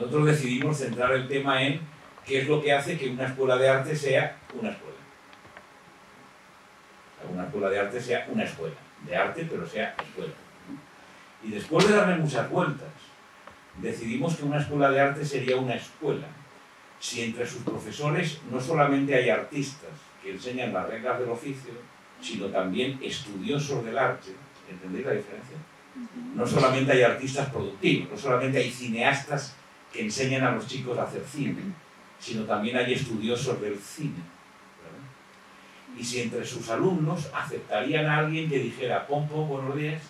nosotros decidimos centrar el tema en qué es lo que hace que una escuela de arte sea una escuela. Una escuela de arte sea una escuela, de arte, pero sea escuela. Y después de darle muchas vueltas, decidimos que una escuela de arte sería una escuela si entre sus profesores no solamente hay artistas que enseñan las reglas del oficio, sino también estudiosos del arte. ¿Entendéis la diferencia? No solamente hay artistas productivos, no solamente hay cineastas que enseñan a los chicos a hacer cine, sino también hay estudiosos del cine. ¿Verdad? Y si entre sus alumnos aceptarían a alguien que dijera: Pompo, buenos días,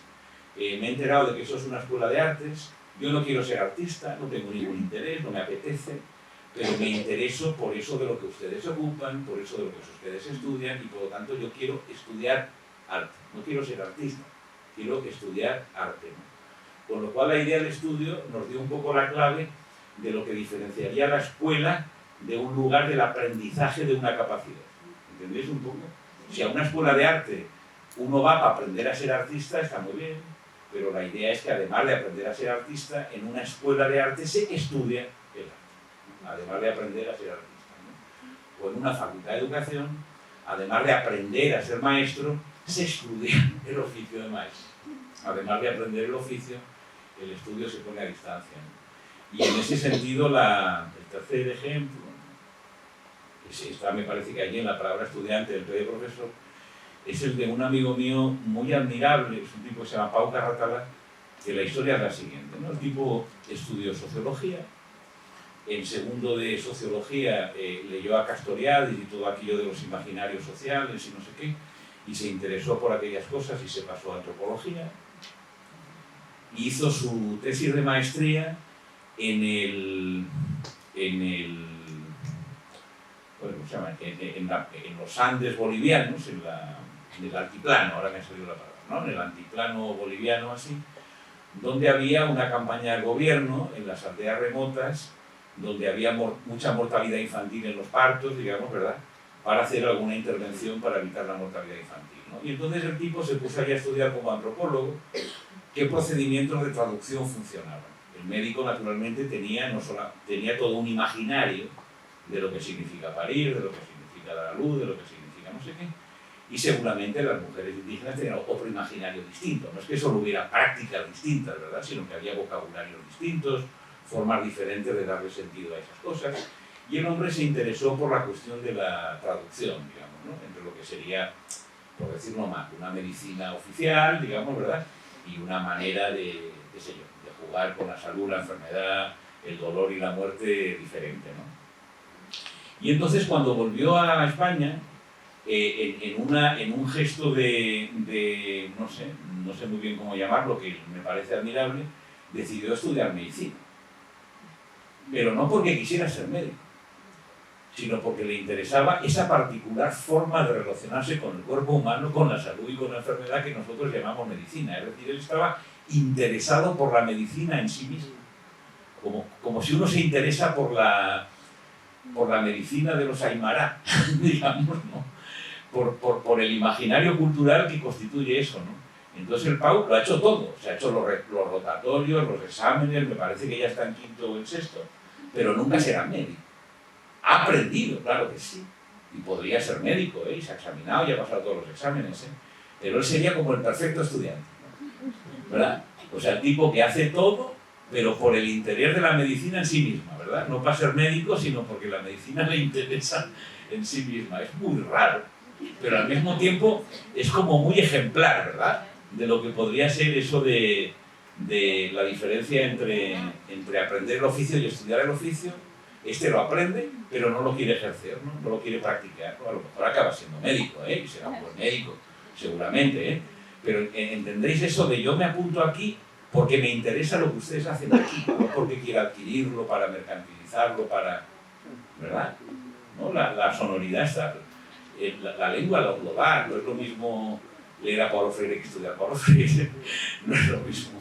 me he enterado de que eso es una escuela de artes, yo no quiero ser artista, no tengo ningún interés, no me apetece, pero me intereso por eso de lo que ustedes se ocupan, por eso de lo que ustedes estudian, y por lo tanto yo quiero estudiar arte, no quiero ser artista, quiero estudiar arte, ¿no? Con lo cual la idea del estudio nos dio un poco la clave de lo que diferenciaría la escuela de un lugar del aprendizaje de una capacidad. ¿Entendéis un poco? Si a una escuela de arte uno va para aprender a ser artista, está muy bien, pero la idea es que además de aprender a ser artista, en una escuela de arte se estudia el arte, además de aprender a ser artista, ¿no? O en una facultad de educación, además de aprender a ser maestro, se estudia el oficio de maestro. Además de aprender el oficio, el estudio se pone a distancia, ¿no? Y en ese sentido, el tercer ejemplo, que está, me parece que allí en la palabra estudiante del de profesor, es el de un amigo mío muy admirable, es un tipo que se llama Pau Carratala, que la historia es la siguiente, ¿no? El tipo estudió sociología, en segundo de sociología leyó a Castoriadis y todo aquello de los imaginarios sociales y no sé qué, y se interesó por aquellas cosas y se pasó a antropología. Hizo su tesis de maestría en los Andes bolivianos, en el altiplano, ahora me ha salido la palabra, ¿no? En el altiplano boliviano así, donde había una campaña del gobierno en las aldeas remotas, donde había mucha mortalidad infantil en los partos, digamos, ¿verdad?, para hacer alguna intervención para evitar la mortalidad infantil, ¿no? Y entonces el tipo se puso ahí a estudiar como antropólogo qué procedimientos de traducción funcionaban. El médico, naturalmente, tenía todo un imaginario de lo que significa parir, de lo que significa dar a luz, de lo que significa no sé qué, y seguramente las mujeres indígenas tenían otro imaginario distinto. No es que solo hubiera prácticas distintas, ¿verdad?, sino que había vocabularios distintos, formas diferentes de darle sentido a esas cosas, y el hombre se interesó por la cuestión de la traducción, digamos, ¿no?, entre lo que sería, por decirlo más, una medicina oficial, digamos, ¿verdad?, y una manera de jugar con la salud, la enfermedad, el dolor y la muerte diferente, ¿no? Y entonces cuando volvió a España, en un gesto no sé muy bien cómo llamarlo, que me parece admirable, decidió estudiar medicina. Pero no porque quisiera ser médico, sino porque le interesaba esa particular forma de relacionarse con el cuerpo humano, con la salud y con la enfermedad que nosotros llamamos medicina. Es decir, él estaba interesado por la medicina en sí mismo, como si uno se interesa por la medicina de los Aymara, digamos, ¿no?, por el imaginario cultural que constituye eso, ¿no? Entonces el Pau lo ha hecho todo, se ha hecho los rotatorios, los exámenes, me parece que ya está en quinto o en sexto, pero nunca será médico. Ha aprendido, claro que sí, y podría ser médico, y se ha examinado y ha pasado todos los exámenes, pero él sería como el perfecto estudiante, ¿no?, ¿verdad? O sea, el tipo que hace todo, pero por el interés de la medicina en sí misma, ¿verdad? No para ser médico, sino porque la medicina le interesa en sí misma. Es muy raro, pero al mismo tiempo es como muy ejemplar, ¿verdad?, de lo que podría ser eso de la diferencia entre aprender el oficio y estudiar el oficio. Este lo aprende, pero no lo quiere ejercer, no lo quiere practicar, ¿no? A lo mejor acaba siendo médico, y será un buen médico, seguramente, pero entendéis eso de yo me apunto aquí porque me interesa lo que ustedes hacen aquí, no porque quiera adquirirlo para mercantilizarlo, ¿verdad? ¿No? La sonoridad está, la lengua lo da, no es lo mismo leer a Paulo Freire que estudiar a Paulo Freire, no es lo mismo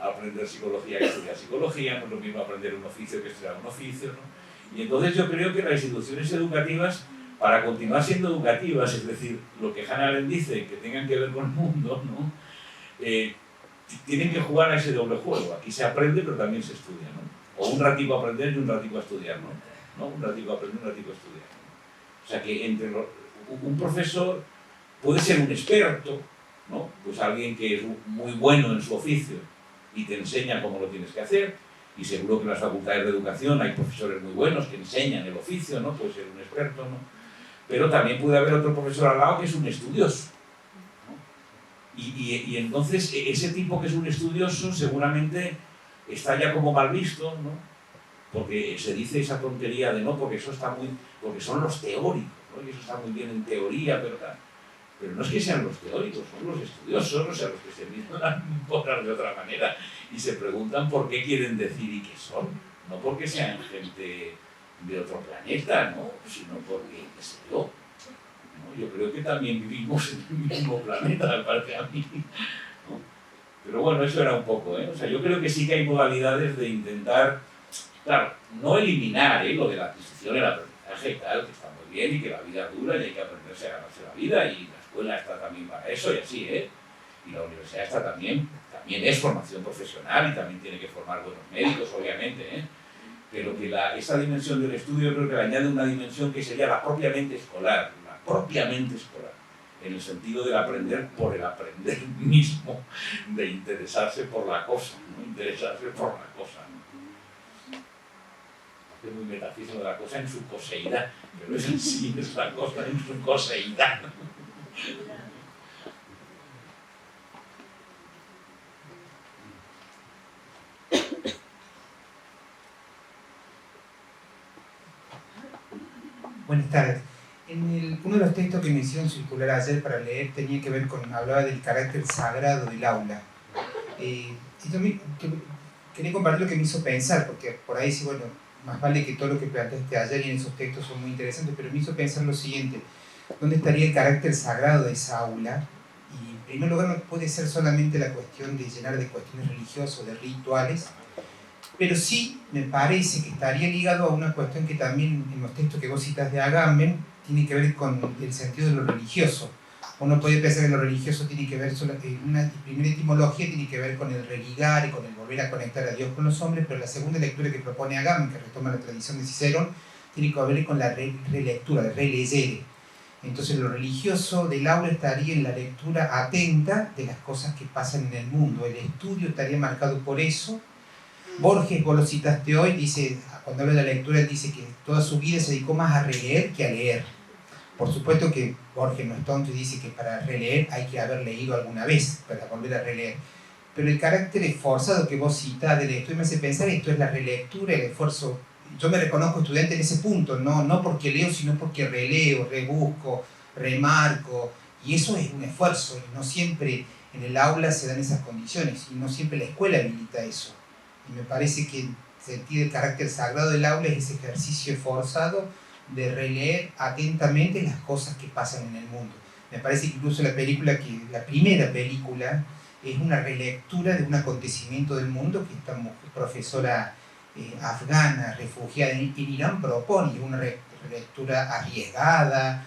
aprender psicología que estudiar psicología, no es lo mismo aprender un oficio que estudiar un oficio, ¿no? Y entonces yo creo que las instituciones educativas, para continuar siendo educativas, es decir, lo que Hannah Arendt dice, que tengan que ver con el mundo, ¿no?, tienen que jugar a ese doble juego. Aquí se aprende, pero también se estudia, ¿no? O un ratico a aprender y un ratico a estudiar, ¿no? Un ratico a aprender y un ratico a estudiar. O sea que un profesor puede ser un experto, ¿no? Pues alguien que es muy bueno en su oficio y te enseña cómo lo tienes que hacer, y seguro que en las facultades de educación hay profesores muy buenos que enseñan el oficio, ¿no? Puede ser un experto, ¿no? Pero también puede haber otro profesor al lado que es un estudioso, ¿no? Y entonces ese tipo que es un estudioso seguramente está ya como mal visto, ¿no? Porque se dice esa tontería de no, porque eso está muy, porque son los teóricos, ¿no? Y eso está muy bien en teoría, pero no es que sean los teóricos, son los estudiosos, o sea, los que se miran por de otra manera y se preguntan por qué quieren decir y qué son, no porque sean gente de otro planeta, ¿no? Sino porque, qué sé yo, ¿no? Yo creo que también vivimos en el mismo planeta, me parece a mí, ¿no? Pero bueno, eso era un poco, ¿eh? O sea, yo creo que sí que hay modalidades de intentar, claro, no eliminar lo de la adquisición y el aprendizaje y tal, que está muy bien y que la vida dura y hay que aprenderse a ganarse la vida, y la escuela está también para eso y así, ¿eh? Y la universidad está también es formación profesional y también tiene que formar buenos médicos, obviamente, ¿eh? Pero que esa dimensión del estudio creo que le añade una dimensión que sería la propiamente escolar, en el sentido del aprender por el aprender mismo, de interesarse por la cosa, ¿no? Interesarse por la cosa, ¿no? Es muy metafísico de la cosa en su coseidad, pero es en sí, es la cosa en su coseidad. Buenas tardes. Uno de los textos que me hicieron circular ayer para leer tenía que ver hablaba del carácter sagrado del aula. Y quería compartir lo que me hizo pensar, porque por ahí sí, bueno, más vale que todo lo que planteaste ayer y en esos textos son muy interesantes, pero me hizo pensar lo siguiente: ¿dónde estaría el carácter sagrado de esa aula? Y en primer lugar, no puede ser solamente la cuestión de llenar de cuestiones religiosas, de rituales, pero sí me parece que estaría ligado a una cuestión que también en los textos que vos citas de Agamben tiene que ver con el sentido de lo religioso. Uno puede pensar que lo religioso tiene que ver, una primera etimología tiene que ver con el religar y con el volver a conectar a Dios con los hombres, pero la segunda lectura que propone Agamben, que retoma la tradición de Cicerón, tiene que ver con la relectura, el relegere. Entonces lo religioso del aula estaría en la lectura atenta de las cosas que pasan en el mundo. El estudio estaría marcado por eso. Borges, vos lo citaste hoy, dice, cuando habla de la lectura, dice que toda su vida se dedicó más a releer que a leer. Por supuesto que Borges no es tonto y dice que para releer hay que haber leído alguna vez, para volver a releer. Pero el carácter esforzado que vos citás del estudio me hace pensar, esto es la relectura, el esfuerzo. Yo me reconozco estudiante en ese punto, no porque leo, sino porque releo, rebusco, remarco, y eso es un esfuerzo, y no siempre en el aula se dan esas condiciones, y no siempre la escuela habilita eso. Y me parece que sentir el carácter sagrado del aula es ese ejercicio esforzado de releer atentamente las cosas que pasan en el mundo. Me parece que incluso la primera película es una relectura de un acontecimiento del mundo que esta profesora afgana, refugiada en Irán, propone. Una relectura arriesgada,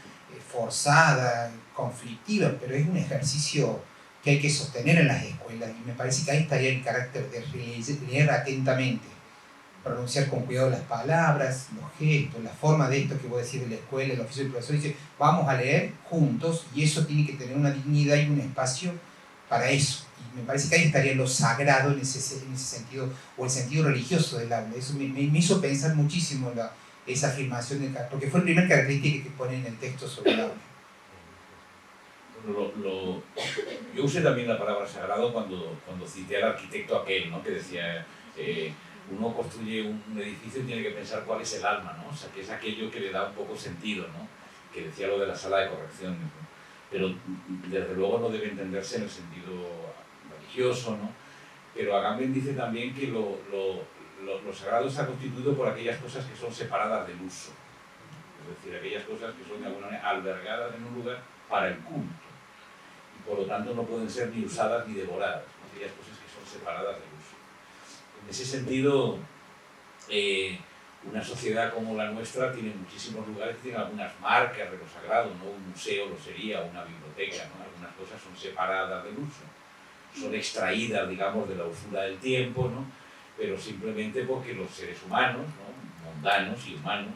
forzada, conflictiva, pero es un ejercicio que hay que sostener en las escuelas, y me parece que ahí estaría el carácter de leer atentamente, pronunciar con cuidado las palabras, los gestos, la forma de esto que vos decís de la escuela, el oficio del profesor dice, vamos a leer juntos, y eso tiene que tener una dignidad y un espacio para eso. Y me parece que ahí estaría lo sagrado en ese sentido, o el sentido religioso del aula. Eso me hizo pensar muchísimo esa afirmación, porque fue el primer característica que pone en el texto sobre el aula. Yo usé también la palabra sagrado cuando cité al arquitecto aquel, ¿no? Que decía, uno construye un edificio y tiene que pensar cuál es el alma, ¿no? O sea, que es aquello que le da un poco sentido, ¿no? Que decía lo de la sala de correcciones, ¿no? Pero desde luego no debe entenderse en el sentido religioso, ¿no? Pero Agamben dice también que lo sagrado está constituido por aquellas cosas que son separadas del uso, es decir, aquellas cosas que son de alguna manera albergadas en un lugar para el culto. Por lo tanto, no pueden ser ni usadas ni devoradas, aquellas cosas que son separadas del uso. En ese sentido, una sociedad como la nuestra tiene muchísimos lugares que tienen algunas marcas de lo sagrado, ¿no? Un museo lo sería, una biblioteca, ¿no? Algunas cosas son separadas del uso, son extraídas, digamos, de la usura del tiempo, ¿no? pero simplemente porque los seres humanos, ¿no? Mundanos y humanos,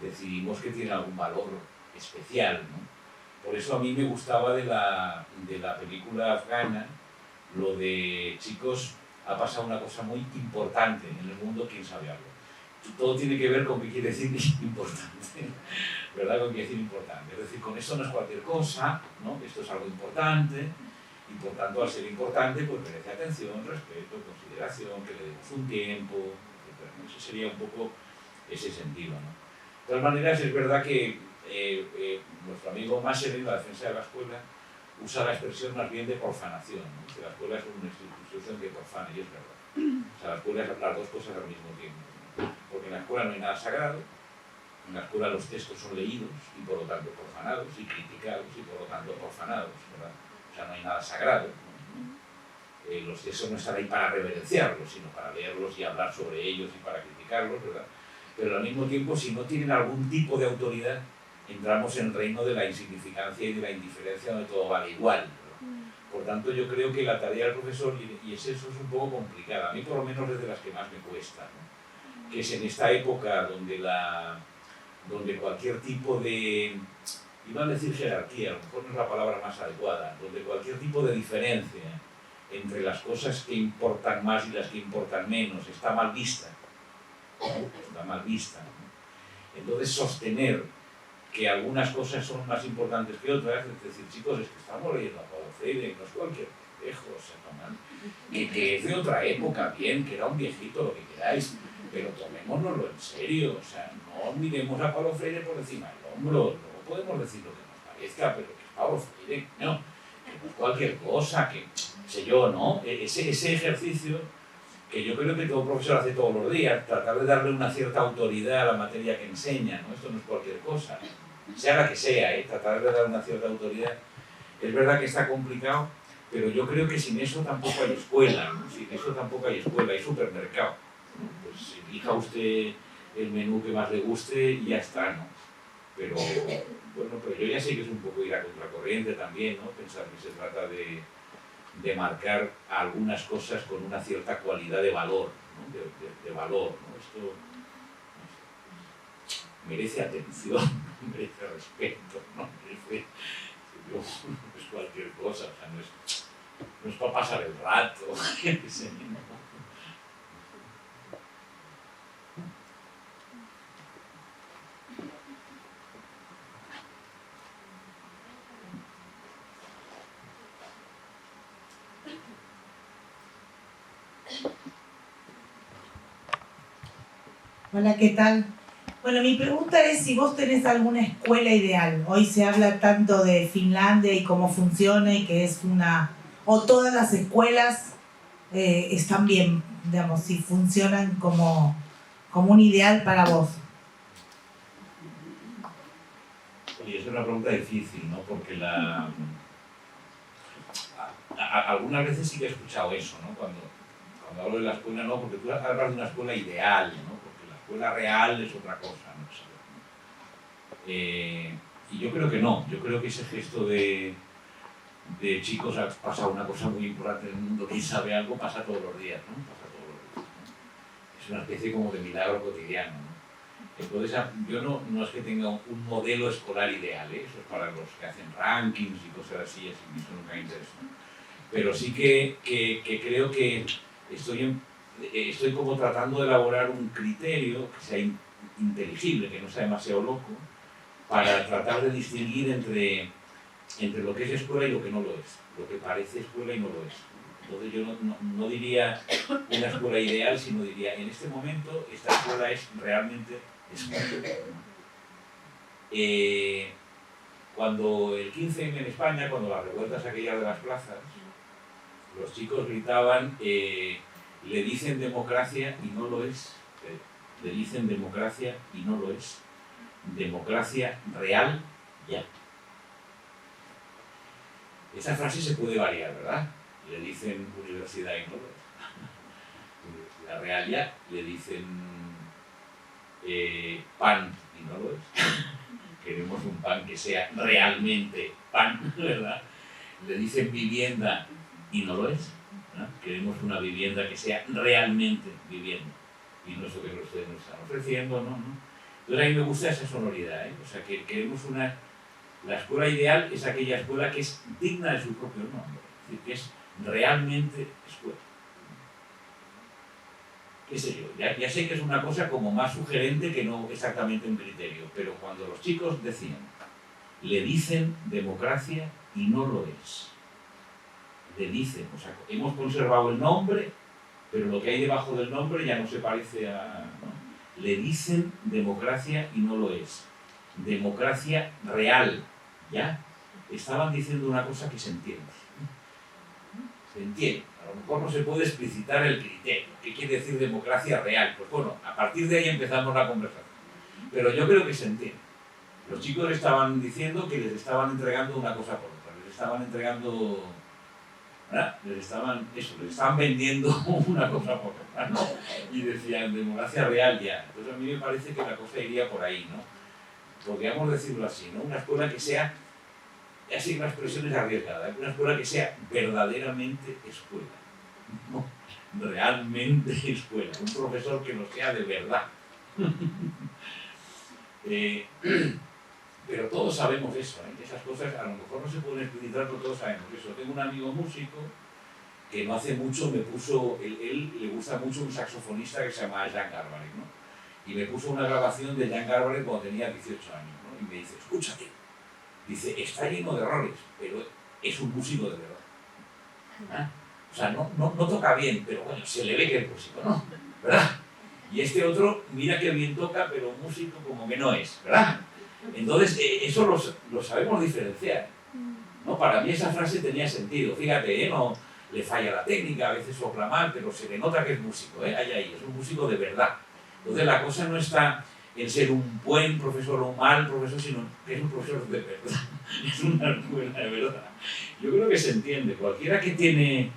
decidimos que tienen algún valor especial, ¿no? Por eso a mí me gustaba de la película afgana lo de chicos, ha pasado una cosa muy importante en el mundo, quién sabe algo. Todo tiene que ver con qué quiere decir importante, ¿verdad? Con qué quiere decir importante. Es decir, con esto no es cualquier cosa, ¿no? Esto es algo importante y por tanto al ser importante pues merece atención, respeto, consideración, que le demos un tiempo, etc. Ese sería un poco ese sentido, ¿no? De todas maneras es verdad que nuestro amigo Masser en la defensa de la escuela usa la expresión más bien de profanación, ¿no? Que la escuela es una institución que profana, y es verdad. O sea, la escuela es las dos cosas al mismo tiempo, ¿no? Porque en la escuela no hay nada sagrado, en la escuela los textos son leídos y por lo tanto profanados, y criticados y por lo tanto profanados, ¿verdad? O sea, no hay nada sagrado, ¿no? Los textos no están ahí para reverenciarlos, sino para leerlos y hablar sobre ellos y para criticarlos, ¿verdad? Pero al mismo tiempo, si no tienen algún tipo de autoridad, entramos en el reino de la insignificancia y de la indiferencia, donde todo vale igual, ¿no? Por tanto, yo creo que la tarea del profesor, y eso es un poco complicada, a mí por lo menos es de las que más me cuesta, ¿no? Que es en esta época donde cualquier tipo de, iba a decir jerarquía, a lo mejor no es la palabra más adecuada, donde cualquier tipo de diferencia entre las cosas que importan más y las que importan menos está mal vista, ¿no? Está mal vista, ¿no? Entonces, sostener que algunas cosas son más importantes que otras, es decir, chicos, es que estamos leyendo a Paulo Freire, no es cualquier viejo, o sea, que es de otra época, bien, que era un viejito, lo que queráis, pero tomémonoslo en serio, o sea, no miremos a Paulo Freire por encima del hombro, no podemos decir lo que nos parezca, pero que es Paulo Freire, no, que no es cualquier cosa, que sé yo, ¿no? Ese ejercicio que yo creo que todo profesor hace todos los días, tratar de darle una cierta autoridad a la materia que enseña, ¿no? Esto no es cualquier cosa, sea la que sea, tratar de dar una cierta autoridad. Es verdad que está complicado, pero yo creo que sin eso tampoco hay escuela, ¿no? Sin eso tampoco hay escuela, hay supermercado, ¿no? Pues elija usted el menú que más le guste y ya está, ¿no? Pero, bueno, pero yo ya sé que es un poco ir a contracorriente también, ¿no? Pensar que se trata de marcar algunas cosas con una cierta cualidad de valor, ¿no? de valor, ¿no? Esto no sé, merece atención, merece respeto, ¿no? No es cualquier cosa, o sea, no es para pasar el rato, ¿no? Hola, ¿qué tal? Bueno, mi pregunta es si vos tenés alguna escuela ideal. Hoy se habla tanto de Finlandia y cómo funciona y que es una... o todas las escuelas están bien, digamos, si funcionan como un ideal para vos. Y es una pregunta difícil, ¿no? Porque algunas veces sí que he escuchado eso, ¿no? Cuando hablo de la escuela, no, porque tú hablas de una escuela ideal, ¿no? Porque la escuela real es otra cosa, ¿no? Y yo creo que no, yo creo que ese gesto de chicos, ha pasado una cosa muy importante en el mundo, quién sabe algo, pasa todos los días, ¿no? Pasa todos los días, ¿no? Es una especie como de milagro cotidiano, ¿no? Entonces, yo no es que tenga un modelo escolar ideal, ¿eh? Eso es para los que hacen rankings y cosas así, eso nunca me interesa. Pero sí que creo que estoy como tratando de elaborar un criterio que sea inteligible, que no sea demasiado loco, para tratar de distinguir entre lo que es escuela y lo que no lo es, lo que parece escuela y no lo es. Entonces yo no diría una escuela ideal, sino diría, en este momento esta escuela es realmente escuela. Cuando el 15M en España, cuando las revueltas aquellas de las plazas, los chicos gritaban, le dicen democracia y no lo es, le dicen democracia y no lo es, democracia real ya. Esa frase se puede variar, ¿verdad? Le dicen universidad y no lo es. Universidad real ya, le dicen pan y no lo es. Queremos un pan que sea realmente pan, ¿verdad? Le dicen vivienda y no lo es, ¿no? Queremos una vivienda que sea realmente vivienda y no eso que ustedes nos están ofreciendo, ¿no? Entonces a mí me gusta esa sonoridad, ¿eh? O sea, que queremos una... La escuela ideal es aquella escuela que es digna de su propio nombre, es decir, que es realmente escuela. ¿Qué sé yo? Ya sé que es una cosa como más sugerente que no exactamente un criterio, pero cuando los chicos decían, le dicen democracia y no lo es. Le dicen, o sea, hemos conservado el nombre, pero lo que hay debajo del nombre ya no se parece a... ¿no? Le dicen democracia y no lo es. Democracia real, ¿ya? Estaban diciendo una cosa que se entiende. Se entiende. A lo mejor no se puede explicitar el criterio. ¿Qué quiere decir democracia real? Pues bueno, a partir de ahí empezamos la conversación. Pero yo creo que se entiende. Los chicos estaban diciendo que les estaban entregando una cosa por otra. Les estaban entregando... ¿verdad? Les estaban vendiendo una cosa por otra, ¿no? Y decían, democracia real ya. Entonces a mí me parece que la cosa iría por ahí, ¿no? Podríamos decirlo así, ¿no? Una escuela que sea, así una expresión es arriesgada, una escuela que sea verdaderamente escuela, ¿no? Realmente escuela, un profesor que no sea de verdad. Pero todos sabemos eso, ¿eh? Esas cosas a lo mejor no se pueden explicitar, pero todos sabemos eso. Tengo un amigo músico que no hace mucho me puso, él le gusta mucho un saxofonista que se llama Jan Garbarek, ¿no? Y me puso una grabación de Jan Garbarek cuando tenía 18 años, ¿no? Y me dice, escúchate, dice, está lleno de errores, pero es un músico de verdad. ¿Ah? O sea, no toca bien, pero bueno, se le ve que es músico, ¿no? ¿Verdad? Y este otro, mira que bien toca, pero músico como que no es, ¿verdad? Entonces, eso lo sabemos diferenciar, ¿no? Para mí esa frase tenía sentido, fíjate, no le falla la técnica, a veces sopla mal, pero se le nota que es músico, ahí, es un músico de verdad. Entonces la cosa no está en ser un buen profesor o un mal profesor, sino que es un profesor de verdad, es una escuela de verdad. Yo creo que se entiende, cualquiera que tiene,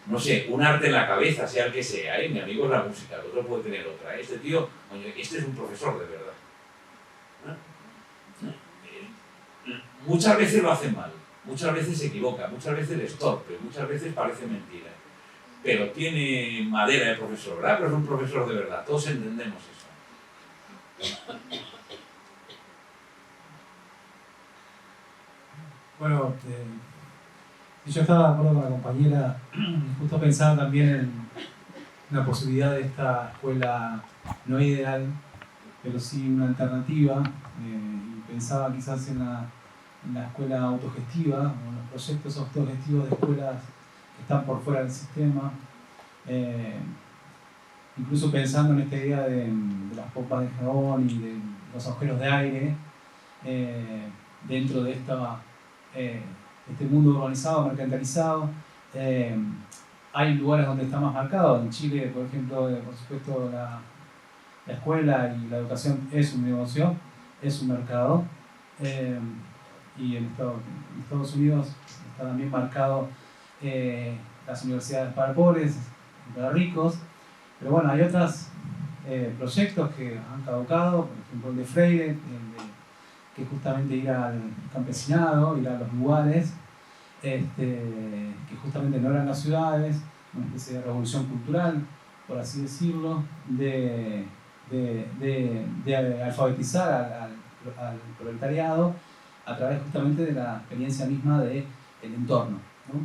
no sé, un arte en la cabeza, sea el que sea, mi amigo es la música, el otro puede tener otra, este tío, oye, este es un profesor de verdad. Muchas veces lo hace mal, muchas veces se equivoca, muchas veces es torpe, muchas veces parece mentira, pero tiene madera de profesor, ¿verdad? Pero es un profesor de verdad, todos entendemos eso. Bueno, yo estaba de acuerdo con la compañera, justo pensaba también en la posibilidad de esta escuela no ideal, pero sí una alternativa, y pensaba quizás en la escuela autogestiva, o en los proyectos autogestivos de escuelas que están por fuera del sistema, incluso pensando en esta idea de las pompas de jabón y de los agujeros de aire, dentro de este mundo urbanizado, mercantilizado. Hay lugares donde está más marcado. En Chile, por ejemplo, por supuesto, la escuela y la educación es un negocio, es un mercado. Y en Estados Unidos está también marcado las universidades para pobres, para ricos. Pero bueno, hay otros proyectos que han caducado, por ejemplo el de Freire, que es justamente ir al campesinado, ir a los lugares, que justamente no eran las ciudades, una especie de revolución cultural, por así decirlo, de alfabetizar al proletariado a través justamente de la experiencia misma del entorno, ¿no?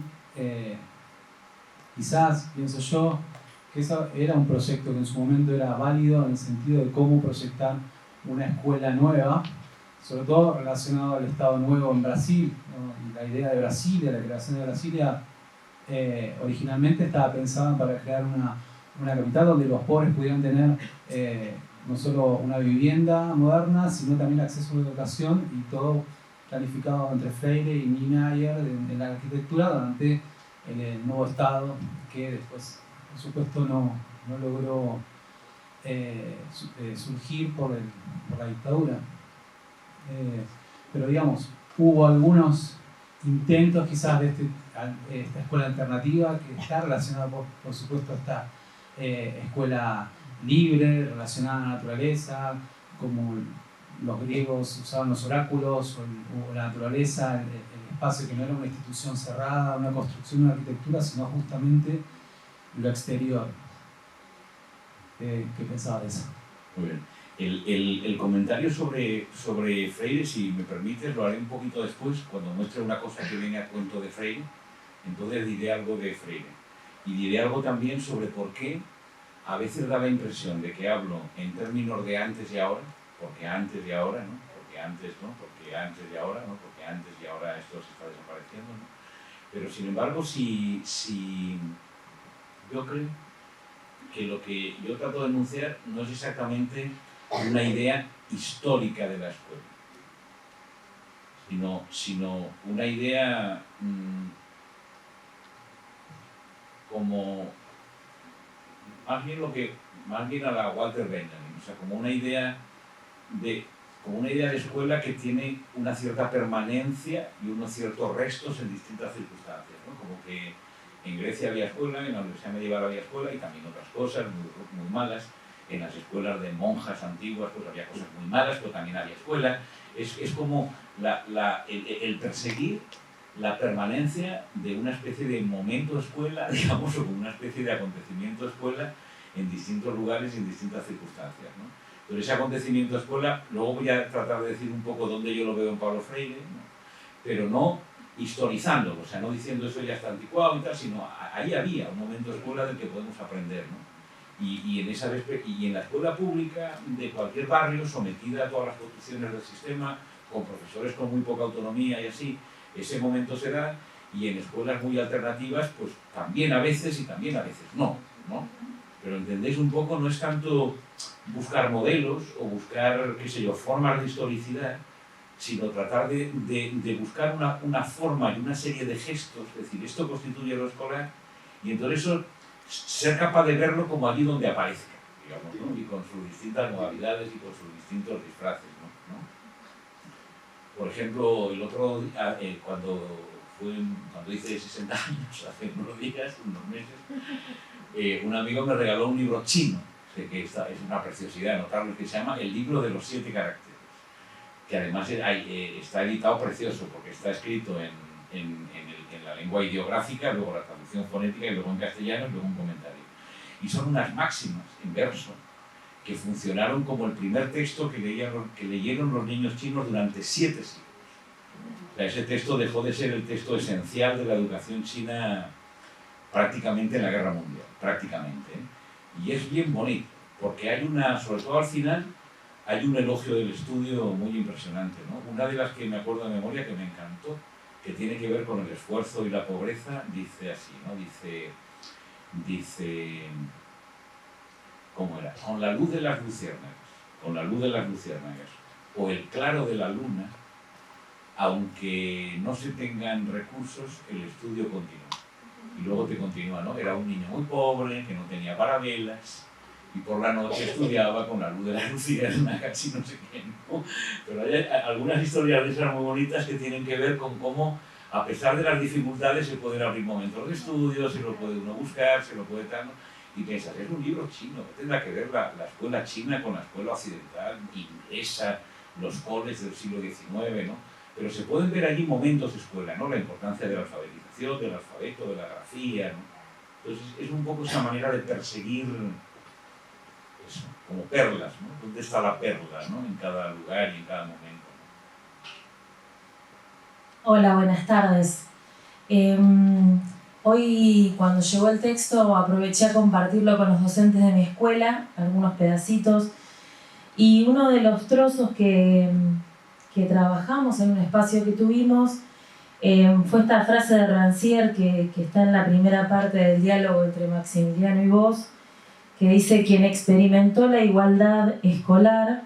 Quizás, pienso yo, que eso era un proyecto que en su momento era válido en el sentido de cómo proyectar una escuela nueva, sobre todo relacionado al Estado Nuevo en Brasil, ¿no? Y la idea de Brasilia, la creación de Brasilia, originalmente estaba pensada para crear una capital donde los pobres pudieran tener no solo una vivienda moderna, sino también acceso a la educación, y todo planificado entre Freire y Niemeyer en la arquitectura durante el nuevo Estado, que después, por supuesto, no logró surgir por la dictadura. Pero digamos, hubo algunos intentos quizás de esta escuela alternativa que está relacionada por supuesto a esta escuela libre, relacionada a la naturaleza, como los griegos usaban los oráculos o la naturaleza, el espacio que no era una institución cerrada, una construcción, una arquitectura, sino justamente lo exterior. ¿Qué pensaba de eso? Muy bien. El comentario sobre Freire, si me permites, lo haré un poquito después, cuando muestre una cosa que viene a cuento de Freire. Entonces diré algo de Freire. Y diré algo también sobre por qué a veces da la impresión de que hablo en términos de antes y ahora, porque antes y ahora, ¿no? Porque antes, ¿no? Porque antes y ahora, ¿no? Porque antes y ahora esto se está desapareciendo, ¿no? Pero sin embargo, si yo creo que lo que yo trato de enunciar no es exactamente una idea histórica de la escuela, sino una idea como más bien a la Walter Benjamin, o sea, como una idea de escuela que tiene una cierta permanencia y unos ciertos restos en distintas circunstancias, ¿no? Como que en Grecia había escuela, en la Universidad Medieval había escuela y también otras cosas muy malas. En las escuelas de monjas antiguas pues había cosas muy malas, pero también había escuela. Es como el perseguir la permanencia de una especie de momento escuela, digamos, o como una especie de acontecimiento escuela en distintos lugares y en distintas circunstancias, ¿no? Entonces ese acontecimiento escuela, luego voy a tratar de decir un poco dónde yo lo veo en Pablo Freire, ¿no? Pero no historizándolo, o sea, no diciendo eso ya está anticuado y tal, sino ahí había un momento escuela del que podemos aprender, ¿no? Y en la escuela pública de cualquier barrio, sometida a todas las construcciones del sistema, con profesores con muy poca autonomía y así, ese momento se da, y en escuelas muy alternativas, pues también a veces y también a veces no, ¿no? Pero entendéis un poco, no es tanto buscar modelos o buscar, qué sé yo, formas de historicidad, sino tratar de buscar una forma y una serie de gestos, es decir, esto constituye lo escolar, y entonces eso, ser capaz de verlo como allí donde aparezca, digamos, ¿no? Y con sus distintas modalidades y con sus distintos disfraces, ¿no? Por ejemplo, el otro día, cuando hice 60 años, hace unos días, unos meses, un amigo me regaló un libro chino, que es una preciosidad notarlo, que se llama El libro de los 7 caracteres, que además está editado precioso, porque está escrito en la lengua ideográfica, luego la traducción fonética y luego en castellano y luego un comentario. Y son unas máximas en verso que funcionaron como el primer texto que leyeron los niños chinos durante 7 siglos. O sea, ese texto dejó de ser el texto esencial de la educación china prácticamente en la Guerra Mundial, prácticamente, ¿eh? Y es bien bonito, porque hay sobre todo al final, hay un elogio del estudio muy impresionante, ¿no? Una de las que me acuerdo de memoria que me encantó, que tiene que ver con el esfuerzo y la pobreza, dice así, ¿no? Dice, ¿cómo era? Con la luz de las luciérnagas, o el claro de la luna, aunque no se tengan recursos, el estudio continúa. Y luego te continúa, ¿no? Era un niño muy pobre, que no tenía paravelas, y por la noche estudiaba con la luz de las luciérnagas y no sé qué, ¿no? Pero hay algunas historias de esas muy bonitas que tienen que ver con cómo, a pesar de las dificultades, se pueden abrir momentos de estudio, se lo puede uno buscar, se lo puede tal, ¿no? Y piensas, es un libro chino, que tendrá que ver la escuela china con la escuela occidental, inglesa, los coles del siglo XIX, ¿no? Pero se pueden ver allí momentos de escuela, ¿no? La importancia de la alfabetización, del alfabeto, de la grafía, ¿no? Entonces es un poco esa manera de perseguir eso, como perlas, ¿no? ¿Dónde está la perla, ¿no? En cada lugar y en cada momento, ¿no? Hola, buenas tardes. Hoy, cuando llegó el texto, aproveché a compartirlo con los docentes de mi escuela, algunos pedacitos, y uno de los trozos que trabajamos en un espacio que tuvimos fue esta frase de Rancière que está en la primera parte del diálogo entre Maximiliano y vos, que dice: quien experimentó la igualdad escolar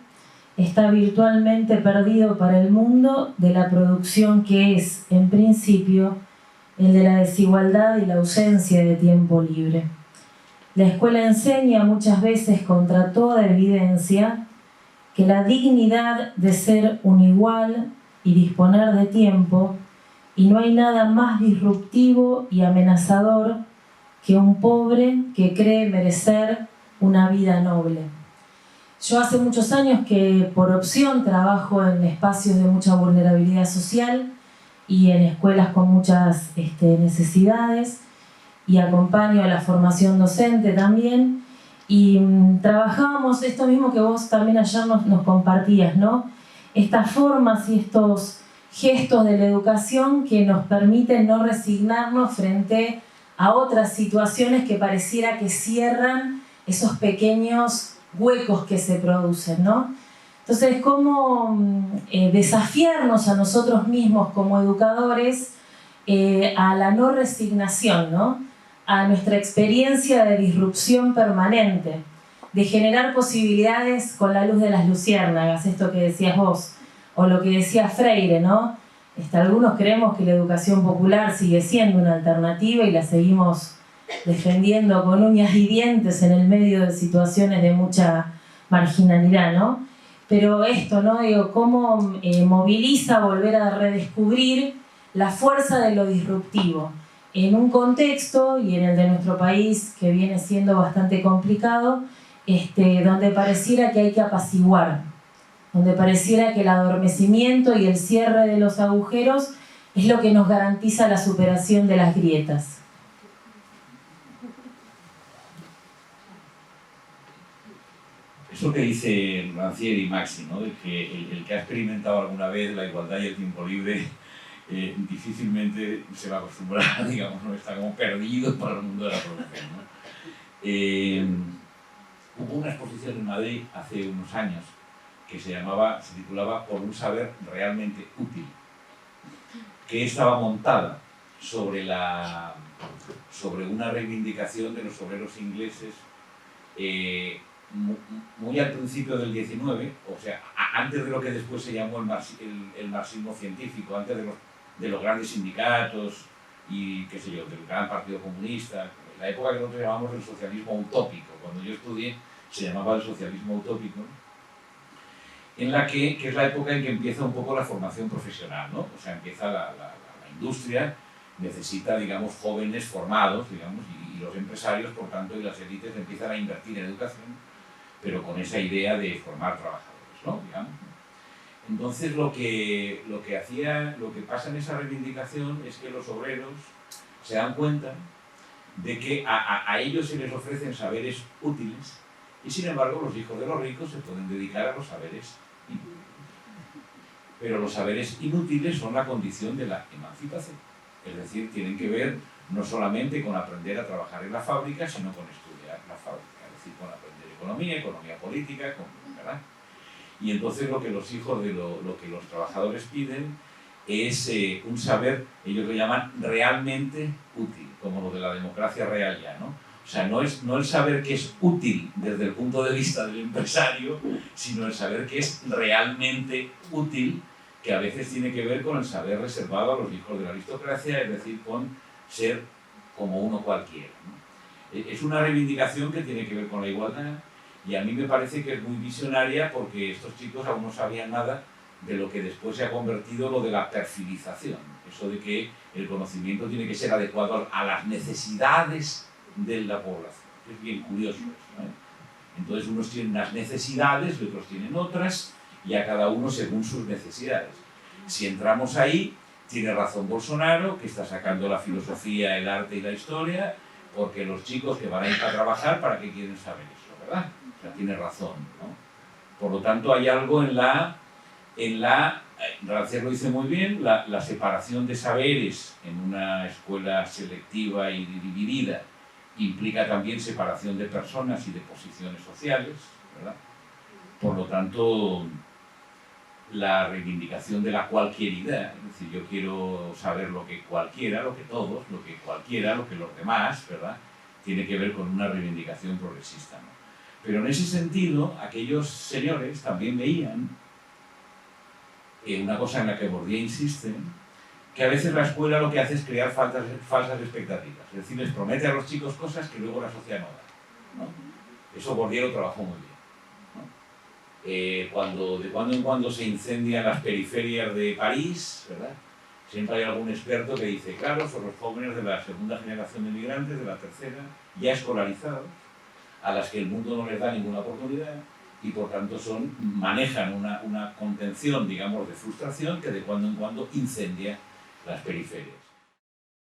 está virtualmente perdido para el mundo de la producción que es, en principio, el de la desigualdad y la ausencia de tiempo libre. La escuela enseña muchas veces contra toda evidencia que la dignidad de ser un igual y disponer de tiempo, y no hay nada más disruptivo y amenazador que un pobre que cree merecer una vida noble. Yo hace muchos años que por opción trabajo en espacios de mucha vulnerabilidad social y en escuelas con muchas necesidades, y acompaño a la formación docente también, y trabajábamos esto mismo que vos también ayer nos compartías, ¿no? Estas formas y estos gestos de la educación que nos permiten no resignarnos frente a otras situaciones que pareciera que cierran esos pequeños huecos que se producen, ¿no? Entonces, cómo desafiarnos a nosotros mismos como educadores a la no resignación, ¿no? A nuestra experiencia de disrupción permanente, de generar posibilidades con la luz de las luciérnagas, esto que decías vos, o lo que decía Freire, ¿no? Algunos creemos que la educación popular sigue siendo una alternativa y la seguimos defendiendo con uñas y dientes en el medio de situaciones de mucha marginalidad, ¿no? Pero esto, ¿no? Digo, cómo moviliza volver a redescubrir la fuerza de lo disruptivo en un contexto, y en el de nuestro país, que viene siendo bastante complicado, donde pareciera que hay que apaciguar, donde pareciera que el adormecimiento y el cierre de los agujeros es lo que nos garantiza la superación de las grietas. Eso que dice Rancière y Maxi, ¿no? De que el que ha experimentado alguna vez la igualdad y el tiempo libre difícilmente se va a acostumbrar, digamos, ¿no? Está como perdido para el mundo de la profesión, ¿no? Hubo una exposición en Madrid hace unos años que se titulaba Por un saber realmente útil, que estaba montada sobre una reivindicación de los obreros ingleses muy al principio del 19, o sea, antes de lo que después se llamó el marxismo científico, antes de los grandes sindicatos y, qué sé yo, del gran partido comunista, la época que nosotros llamamos el socialismo utópico. Cuando yo estudié se llamaba el socialismo utópico, en la que es la época en que empieza un poco la formación profesional, ¿no? O sea, empieza la industria, necesita, digamos, jóvenes formados, digamos, y los empresarios, por tanto, y las élites empiezan a invertir en educación, pero con esa idea de formar trabajadores, ¿no? Digamos. Entonces, lo que pasa en esa reivindicación es que los obreros se dan cuenta de que a ellos se les ofrecen saberes útiles y, sin embargo, los hijos de los ricos se pueden dedicar a los saberes inútiles. Pero los saberes inútiles son la condición de la emancipación. Es decir, tienen que ver no solamente con aprender a trabajar en la fábrica, sino con estudiar la fábrica, es decir, con aprender economía política, ¿verdad? Y entonces lo que los hijos de lo que los trabajadores piden es un saber, ellos lo llaman realmente útil, como lo de la democracia real ya, ¿no? O sea, no el saber que es útil desde el punto de vista del empresario, sino el saber que es realmente útil, que a veces tiene que ver con el saber reservado a los hijos de la aristocracia, es decir, con ser como uno cualquiera, ¿no? Es una reivindicación que tiene que ver con la igualdad, y a mí me parece que es muy visionaria porque estos chicos aún no sabían nada de lo que después se ha convertido lo de la perfilización, eso de que el conocimiento tiene que ser adecuado a las necesidades de la población. Es bien curioso eso, ¿eh? Entonces unos tienen unas necesidades y otros tienen otras, y a cada uno según sus necesidades. Si entramos ahí, tiene razón Bolsonaro, que está sacando la filosofía, el arte y la historia, porque los chicos que van a ir a trabajar, ¿para qué quieren saber eso, verdad? O sea, tiene razón, ¿no? Por lo tanto, hay algo en Rancière lo dice muy bien, la separación de saberes en una escuela selectiva y dividida implica también separación de personas y de posiciones sociales, ¿verdad? Por lo tanto, la reivindicación de la cualquieridad, es decir, yo quiero saber lo que cualquiera, lo que todos, lo que cualquiera, lo que los demás, ¿verdad? Tiene que ver con una reivindicación progresista, ¿no? Pero en ese sentido, aquellos señores también veían una cosa en la que Bourdieu insiste, que a veces la escuela lo que hace es crear falsas expectativas, es decir, les promete a los chicos cosas que luego la sociedad no da, ¿no? Eso Bourdieu lo trabajó muy bien, ¿no? Cuando de cuando en cuando se incendian las periferias de París, ¿verdad? Siempre hay algún experto que dice, claro, son los jóvenes de la segunda generación de migrantes, de la tercera, ya escolarizados, a las que el mundo no les da ninguna oportunidad, y por tanto manejan una contención, digamos, de frustración que de cuando en cuando incendia las periferias.